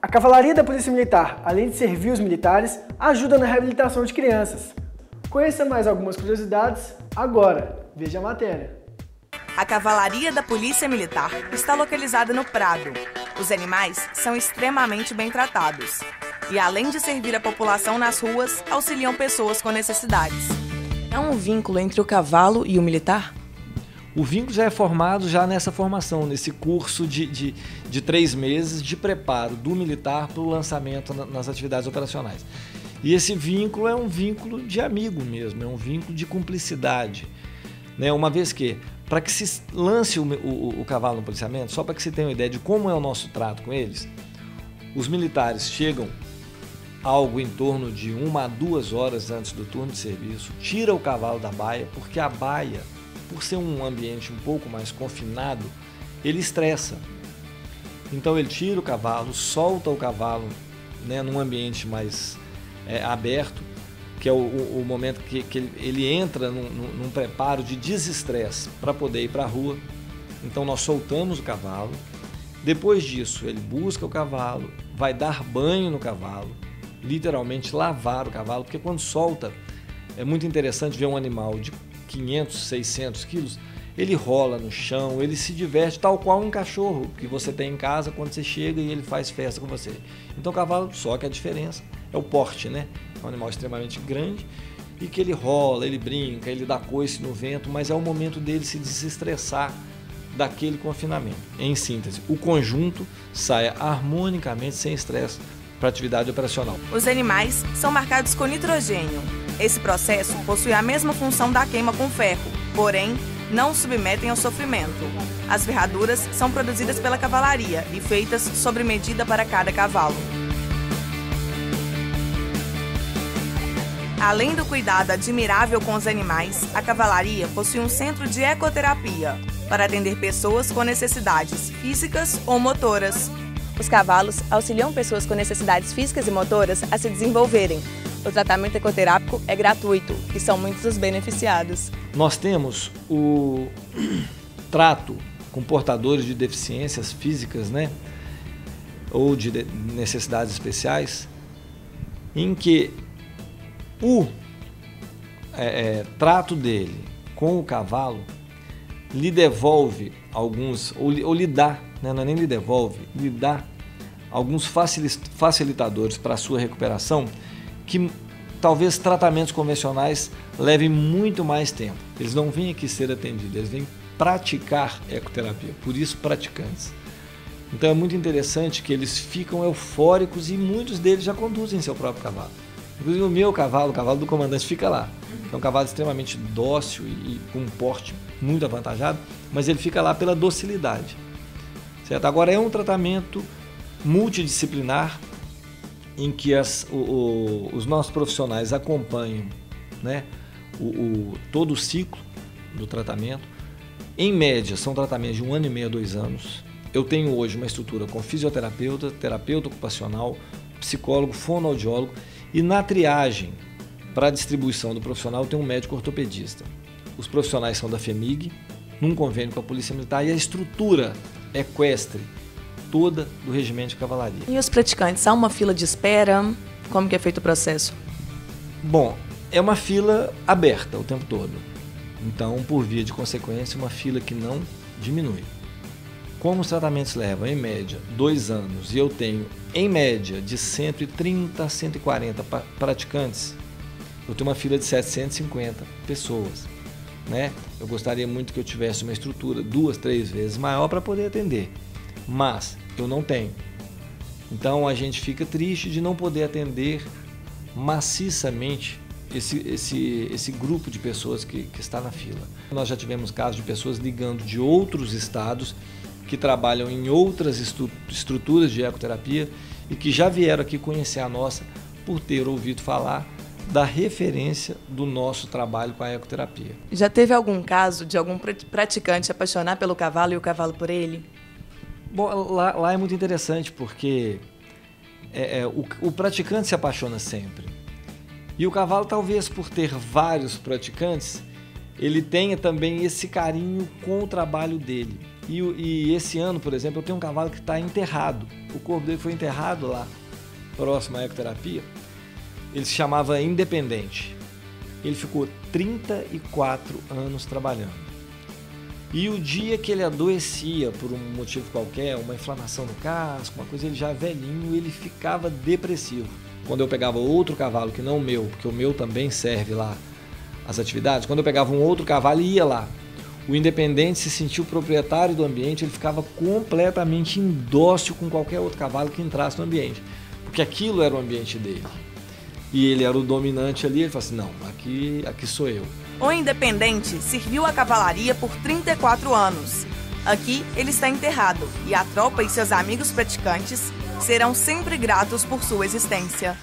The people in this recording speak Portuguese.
A Cavalaria da Polícia Militar, além de servir os militares, ajuda na reabilitação de crianças. Conheça mais algumas curiosidades agora. Veja a matéria. A Cavalaria da Polícia Militar está localizada no Prado. Os animais são extremamente bem tratados e, além de servir a população nas ruas, auxiliam pessoas com necessidades. Há um vínculo entre o cavalo e o militar? O vínculo já é formado nessa formação, nesse curso de 3 meses de preparo do militar para o lançamento nas atividades operacionais. E esse vínculo é um vínculo de amigo mesmo, é um vínculo de cumplicidade, né? Uma vez que, para que se lance o cavalo no policiamento, só para que você tenha uma ideia de como é o nosso trato com eles, os militares chegam algo em torno de 1 a 2 horas antes do turno de serviço, tira o cavalo da baia, porque a baia, por ser um ambiente um pouco mais confinado, ele estressa. Então ele tira o cavalo, solta o cavalo, né, num ambiente mais aberto, que é o momento que ele entra num preparo de desestresse para poder ir para a rua. Então nós soltamos o cavalo, depois disso ele busca o cavalo, vai dar banho no cavalo, literalmente lavar o cavalo, porque quando solta, é muito interessante ver um animal de 500, 600 quilos, ele rola no chão, ele se diverte tal qual um cachorro que você tem em casa quando você chega e ele faz festa com você. Então o cavalo, só que a diferença é o porte, né? É um animal extremamente grande e que ele rola, ele brinca, ele dá coice no vento, mas é o momento dele se desestressar daquele confinamento. Em síntese, o conjunto saia harmonicamente, sem estresse, para a atividade operacional. Os animais são marcados com nitrogênio. Esse processo possui a mesma função da queima com ferro, porém, não submetem ao sofrimento. As ferraduras são produzidas pela cavalaria e feitas sobre medida para cada cavalo. Além do cuidado admirável com os animais, a cavalaria possui um centro de ecoterapia para atender pessoas com necessidades físicas ou motoras. Os cavalos auxiliam pessoas com necessidades físicas e motoras a se desenvolverem. O tratamento ecoterápico é gratuito e são muitos os beneficiados. Nós temos o trato com portadores de deficiências físicas, né, ou de necessidades especiais, em que o trato dele com o cavalo lhe devolve alguns, ou lhe dá, né, não é nem lhe devolve, lhe dá alguns facilitadores para a sua recuperação, que talvez tratamentos convencionais levem muito mais tempo. Eles não vêm aqui ser atendidos, eles vêm praticar ecoterapia, por isso praticantes. Então é muito interessante que eles ficam eufóricos e muitos deles já conduzem seu próprio cavalo. Inclusive o meu cavalo, o cavalo do comandante, fica lá. É um cavalo extremamente dócil e com um porte muito avantajado, mas ele fica lá pela docilidade. Certo? Agora é um tratamento multidisciplinar em que os nossos profissionais acompanham, né, todo o ciclo do tratamento. Em média, são tratamentos de 1 ano e meio a 2 anos. Eu tenho hoje uma estrutura com fisioterapeuta, terapeuta ocupacional, psicólogo, fonoaudiólogo, e na triagem para a distribuição do profissional tem um médico ortopedista. Os profissionais são da FEMIG, num convênio com a Polícia Militar, e a estrutura equestre toda do Regimento de Cavalaria. E os praticantes, há uma fila de espera? Como que é feito o processo? Bom, é uma fila aberta o tempo todo. Então, por via de consequência, uma fila que não diminui. Como os tratamentos levam, em média, 2 anos, e eu tenho, em média, de 130 a 140 praticantes, eu tenho uma fila de 750 pessoas, né? Eu gostaria muito que eu tivesse uma estrutura 2, 3 vezes maior para poder atender, mas eu não tenho. Então a gente fica triste de não poder atender maciçamente esse grupo de pessoas que está na fila. Nós já tivemos casos de pessoas ligando de outros estados que trabalham em outras estruturas de ecoterapia e que já vieram aqui conhecer a nossa por ter ouvido falar da referência do nosso trabalho com a ecoterapia. Já teve algum caso de algum praticante apaixonar pelo cavalo e o cavalo por ele? Bom, lá é muito interessante porque o praticante se apaixona sempre. E o cavalo, talvez por ter vários praticantes, ele tenha também esse carinho com o trabalho dele. E esse ano, por exemplo, eu tenho um cavalo que está enterrado. O corpo dele foi enterrado lá, próximo à ecoterapia. Ele se chamava Independente. Ele ficou 34 anos trabalhando. E o dia que ele adoecia por um motivo qualquer, uma inflamação no casco, uma coisa, ele já velhinho, ele ficava depressivo. Quando eu pegava outro cavalo que não o meu, porque o meu também serve lá as atividades, quando eu pegava um outro cavalo e ia lá, o Independente se sentiu proprietário do ambiente, ele ficava completamente indócil com qualquer outro cavalo que entrasse no ambiente, porque aquilo era o ambiente dele. E ele era o dominante ali, ele falou assim, não, aqui sou eu. O Independente serviu a cavalaria por 34 anos. Aqui ele está enterrado e a tropa e seus amigos praticantes serão sempre gratos por sua existência.